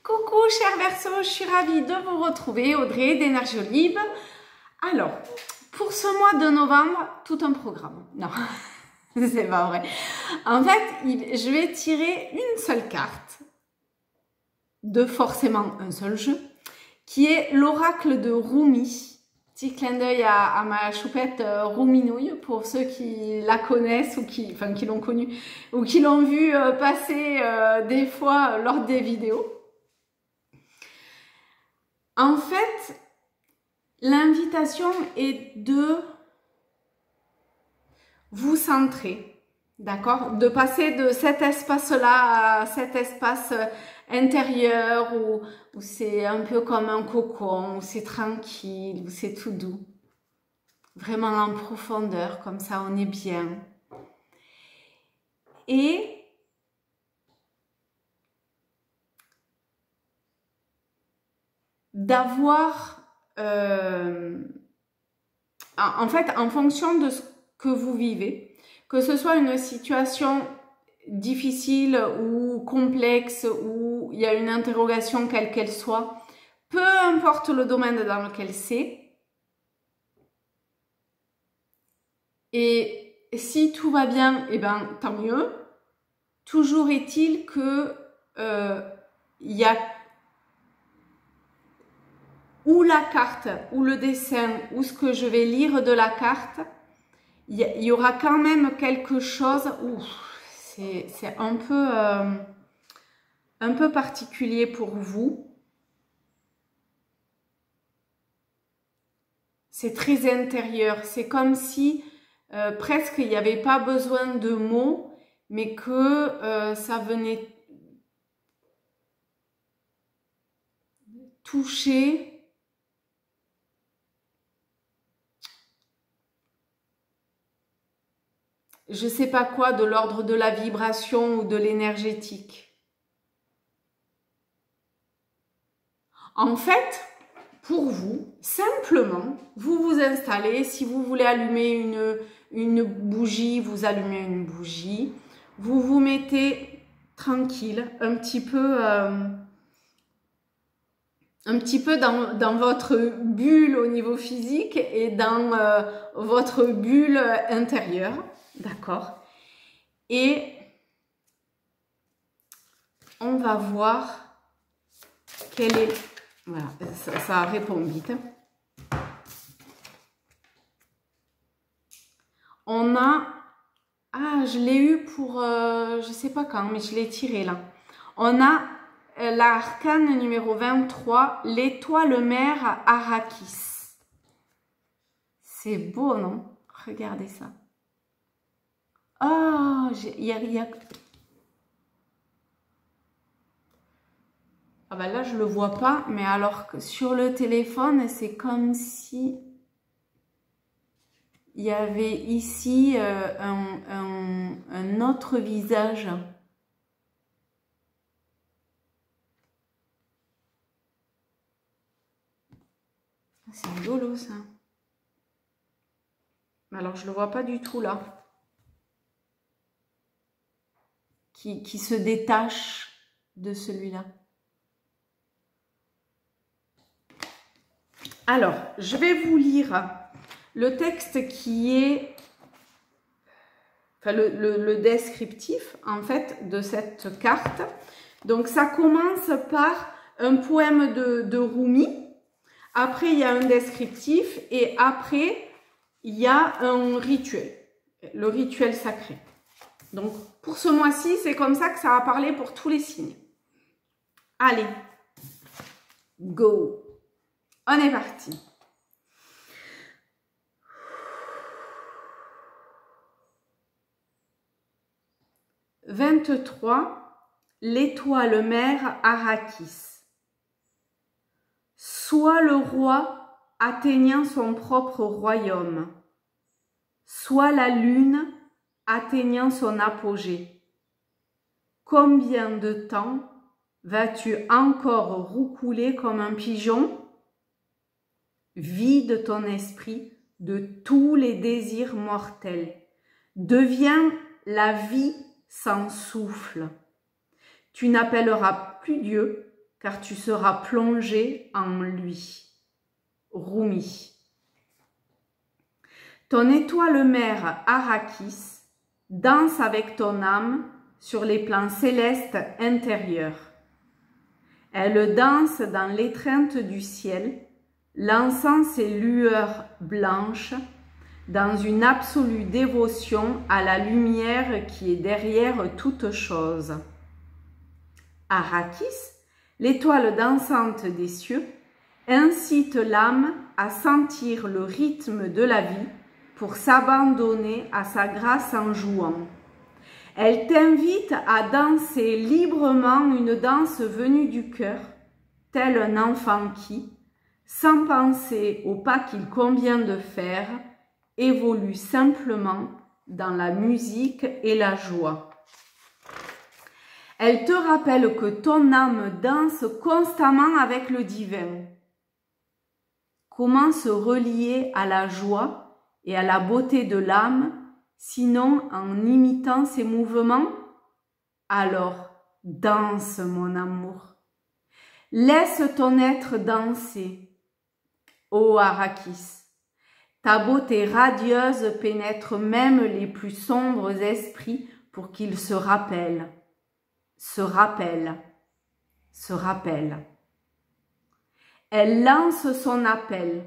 Coucou chers Verseaux, je suis ravie de vous retrouver, Audrey d'Énergie Olive. Alors, pour ce mois de novembre, tout un programme. Non, c'est pas vrai. En fait, je vais tirer une seule carte, de forcément un seul jeu, qui est l'oracle de Rumi. Petit clin d'œil à ma choupette Rouminouille, pour ceux qui la connaissent ou qui l'ont connue ou qui l'ont vu passer des fois lors des vidéos. En fait, l'invitation est de vous centrer, d'accord? De passer de cet espace-là à cet espace intérieur où c'est un peu comme un cocon, où c'est tranquille, où c'est tout doux. Vraiment en profondeur, comme ça on est bien. Et d'avoir, en fait, en fonction de ce que vous vivez, que ce soit une situation difficile ou complexe, où il y a une interrogation quelle qu'elle soit, peu importe le domaine dans lequel c'est, et si tout va bien, eh ben tant mieux. Toujours est-il que il y a ou la carte, ou le dessin, ou ce que je vais lire de la carte, il y aura quand même quelque chose où c'est un peu particulier pour vous. C'est très intérieur. C'est comme si presque il n'y avait pas besoin de mots, mais que ça venait toucher je sais pas quoi, de l'ordre de la vibration ou de l'énergétique. En fait, pour vous, simplement, vous vous installez. Si vous voulez allumer une bougie, vous allumez une bougie. Vous vous mettez tranquille, un petit peu dans votre bulle au niveau physique et dans votre bulle intérieure. D'accord? Et on va voir quelle est... Voilà, ça répond vite. On a... Ah, je l'ai eu pour... je sais pas quand, mais je l'ai tiré là. On a l'arcane numéro 23, l'étoile mère Arrakis. C'est beau, non? Regardez ça. Oh, Ah ben là, je le vois pas, mais alors que sur le téléphone, c'est comme si il y avait ici un autre visage. C'est rigolo ça. Alors, je le vois pas du tout là. Qui se détache de celui-là. Alors, je vais vous lire le texte qui est, enfin le descriptif en fait de cette carte. Donc, ça commence par un poème de Rumi. Après, il y a un descriptif et après, il y a un rituel, le rituel sacré. Donc, pour ce mois-ci, c'est comme ça que ça va parler pour tous les signes. Allez, go! On est parti. « 23. L'étoile mère Arrakis. Soit le roi atteignant son propre royaume, soit la lune atteignant son apogée. Combien de temps vas-tu encore roucouler comme un pigeon? Vide ton esprit de tous les désirs mortels. Deviens la vie sans souffle. Tu n'appelleras plus Dieu, car tu seras plongé en lui. Rumi. Ton étoile mère Arrakis danse avec ton âme sur les plans célestes intérieurs. Elle danse dans l'étreinte du ciel, lançant ses lueurs blanches dans une absolue dévotion à la lumière qui est derrière toute chose. Arrakis, l'étoile dansante des cieux, incite l'âme à sentir le rythme de la vie pour s'abandonner à sa grâce en jouant. Elle t'invite à danser librement une danse venue du cœur, tel un enfant qui, sans penser au pas qu'il convient de faire, évolue simplement dans la musique et la joie. Elle te rappelle que ton âme danse constamment avec le divin. Comment se relier à la joie et à la beauté de l'âme, sinon en imitant ses mouvements? Alors, danse, mon amour. Laisse ton être danser. Ô Arrakis, ta beauté radieuse pénètre même les plus sombres esprits pour qu'ils se rappellent, se rappellent, se rappellent. Elle lance son appel.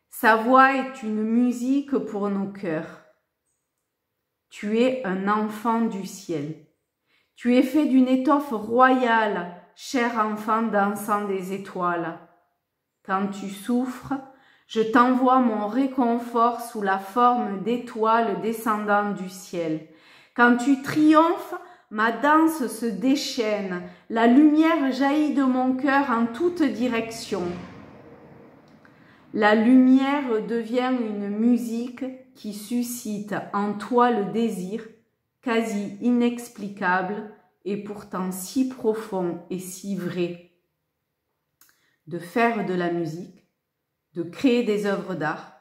Sa voix est une musique pour nos cœurs. Tu es un enfant du ciel. Tu es fait d'une étoffe royale, cher enfant dansant des étoiles. Quand tu souffres, je t'envoie mon réconfort sous la forme d'étoiles descendant du ciel. Quand tu triomphes, ma danse se déchaîne, la lumière jaillit de mon cœur en toutes directions. La lumière devient une musique qui suscite en toi le désir, quasi inexplicable et pourtant si profond et si vrai, de faire de la musique, de créer des œuvres d'art,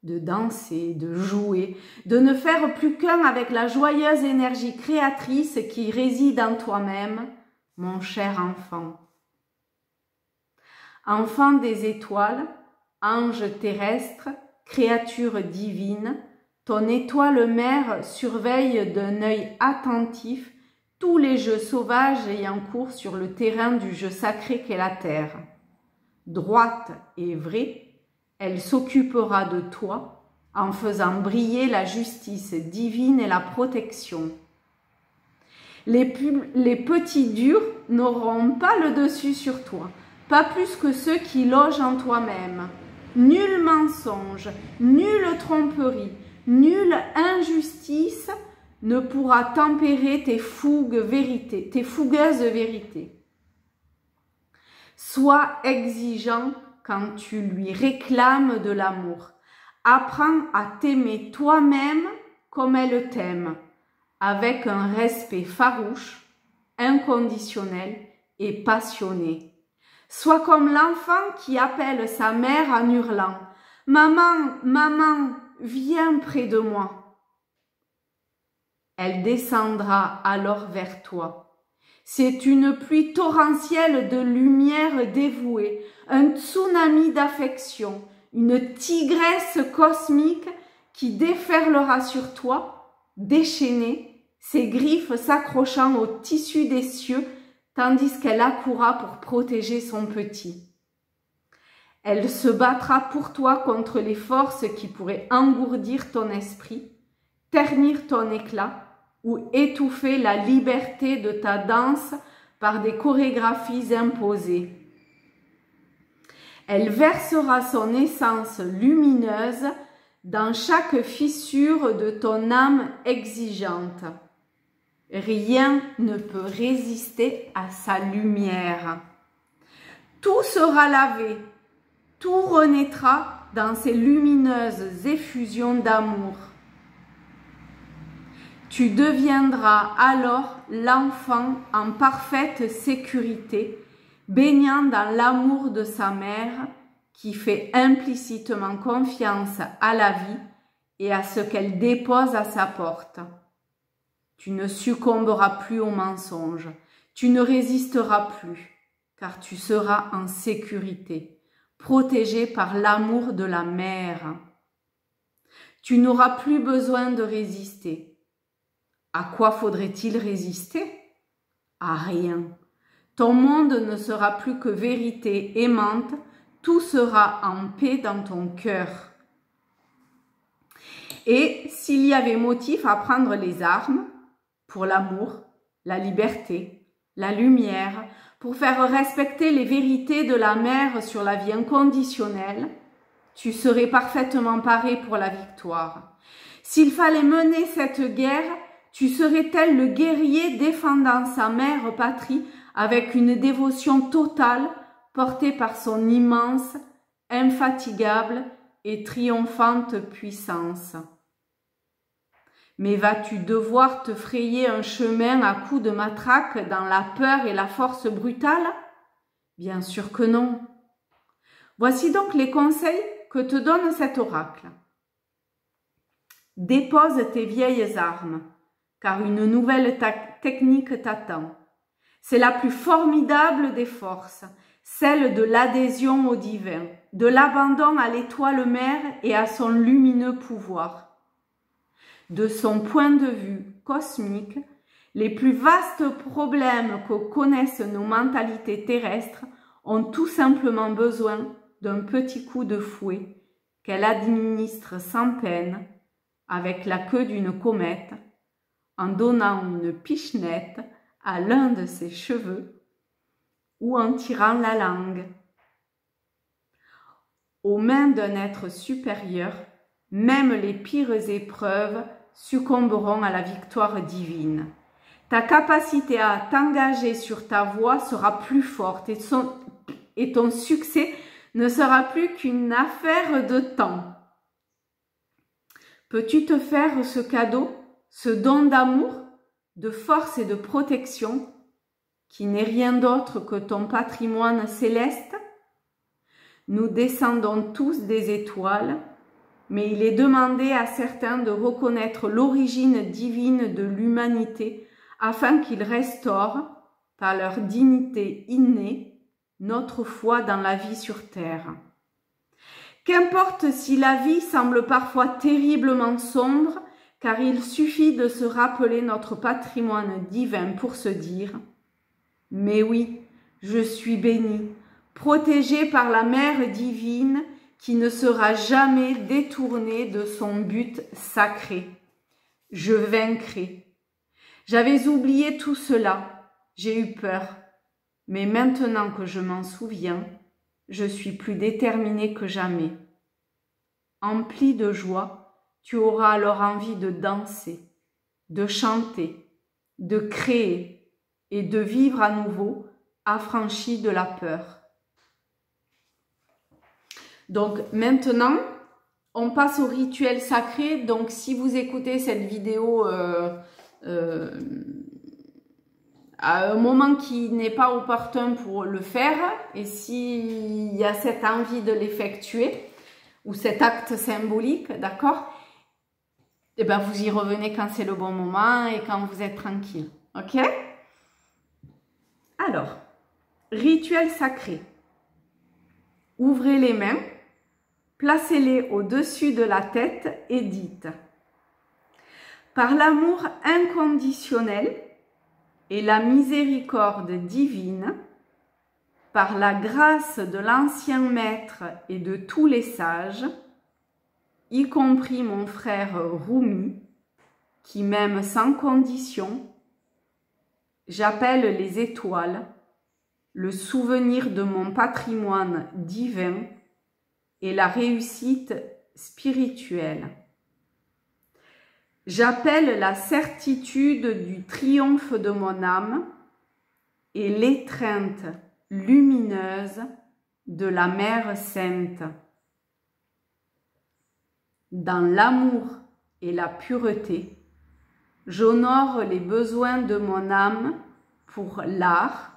de danser, de jouer, de ne faire plus qu'un avec la joyeuse énergie créatrice qui réside en toi-même, mon cher enfant. Enfant des étoiles, ange terrestre, créature divine, ton étoile mère surveille d'un œil attentif tous les jeux sauvages ayant cours sur le terrain du jeu sacré qu'est la terre. Droite et vraie, elle s'occupera de toi en faisant briller la justice divine et la protection. Les petits durs n'auront pas le dessus sur toi, pas plus que ceux qui logent en toi-même. Nul mensonge, nulle tromperie, nulle injustice ne pourra tempérer tes fougueuses vérités. Sois exigeant quand tu lui réclames de l'amour. Apprends à t'aimer toi-même comme elle t'aime, avec un respect farouche, inconditionnel et passionné. Sois comme l'enfant qui appelle sa mère en hurlant « Maman, maman, viens près de moi !» Elle descendra alors vers toi. C'est une pluie torrentielle de lumière dévouée, un tsunami d'affection, une tigresse cosmique qui déferlera sur toi, déchaînée, ses griffes s'accrochant au tissu des cieux, tandis qu'elle accourra pour protéger son petit. Elle se battra pour toi contre les forces qui pourraient engourdir ton esprit, ternir ton éclat ou étouffer la liberté de ta danse par des chorégraphies imposées. Elle versera son essence lumineuse dans chaque fissure de ton âme exigeante. Rien ne peut résister à sa lumière. Tout sera lavé, tout renaîtra dans ces lumineuses effusions d'amour. Tu deviendras alors l'enfant en parfaite sécurité, baignant dans l'amour de sa mère, qui fait implicitement confiance à la vie et à ce qu'elle dépose à sa porte. Tu ne succomberas plus aux mensonges, tu ne résisteras plus. car tu seras en sécurité, protégé par l'amour de la mère. Tu n'auras plus besoin de résister. À quoi faudrait-il résister? À rien. Ton monde ne sera plus que vérité aimante, tout sera en paix dans ton cœur. Et s'il y avait motif à prendre les armes, pour l'amour, la liberté, la lumière, pour faire respecter les vérités de la mère sur la vie inconditionnelle, tu serais parfaitement paré pour la victoire. S'il fallait mener cette guerre, tu serais tel le guerrier défendant sa mère patrie avec une dévotion totale portée par son immense, infatigable et triomphante puissance. Mais vas-tu devoir te frayer un chemin à coups de matraque dans la peur et la force brutale? Bien sûr que non. Voici donc les conseils que te donne cet oracle. Dépose tes vieilles armes, car une nouvelle technique t'attend. C'est la plus formidable des forces, celle de l'adhésion au divin, de l'abandon à l'étoile mère et à son lumineux pouvoir. De son point de vue cosmique, les plus vastes problèmes que connaissent nos mentalités terrestres ont tout simplement besoin d'un petit coup de fouet qu'elle administre sans peine avec la queue d'une comète en donnant une pichenette à l'un de ses cheveux ou en tirant la langue. Aux mains d'un être supérieur, même les pires épreuves succomberont à la victoire divine. Ta capacité à t'engager sur ta voie sera plus forte et ton succès ne sera plus qu'une affaire de temps. Peux-tu te faire ce cadeau, ce don d'amour, de force et de protection, qui n'est rien d'autre que ton patrimoine céleste? Nous descendons tous des étoiles, mais il est demandé à certains de reconnaître l'origine divine de l'humanité afin qu'ils restaurent, par leur dignité innée, notre foi dans la vie sur terre. Qu'importe si la vie semble parfois terriblement sombre, car il suffit de se rappeler notre patrimoine divin pour se dire « Mais oui, je suis béni, protégé par la mère divine qui ne sera jamais détournée de son but sacré. Je vaincrai. » J'avais oublié tout cela, j'ai eu peur, mais maintenant que je m'en souviens, je suis plus déterminée que jamais. Empli de joie, tu auras alors envie de danser, de chanter, de créer et de vivre à nouveau affranchi de la peur. Donc maintenant, on passe au rituel sacré. Donc si vous écoutez cette vidéo à un moment qui n'est pas opportun pour le faire, et s'il y a cette envie de l'effectuer, ou cet acte symbolique, d'accord? Et bien vous y revenez quand c'est le bon moment et quand vous êtes tranquille, ok? Alors, rituel sacré. Ouvrez les mains, placez-les au-dessus de la tête et dites: par l'amour inconditionnel et la miséricorde divine, par la grâce de l'ancien maître et de tous les sages, y compris mon frère Rumi, qui m'aime sans condition, j'appelle les étoiles, le souvenir de mon patrimoine divin et la réussite spirituelle. J'appelle la certitude du triomphe de mon âme et l'étreinte lumineuse de la Mère Sainte. Dans l'amour et la pureté, j'honore les besoins de mon âme pour l'art,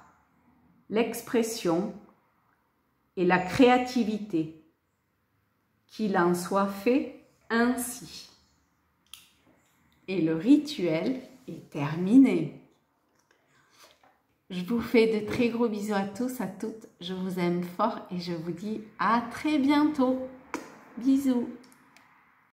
l'expression et la créativité. Qu'il en soit fait ainsi. Et le rituel est terminé. Je vous fais de très gros bisous à tous, à toutes. Je vous aime fort et je vous dis à très bientôt. Bisous.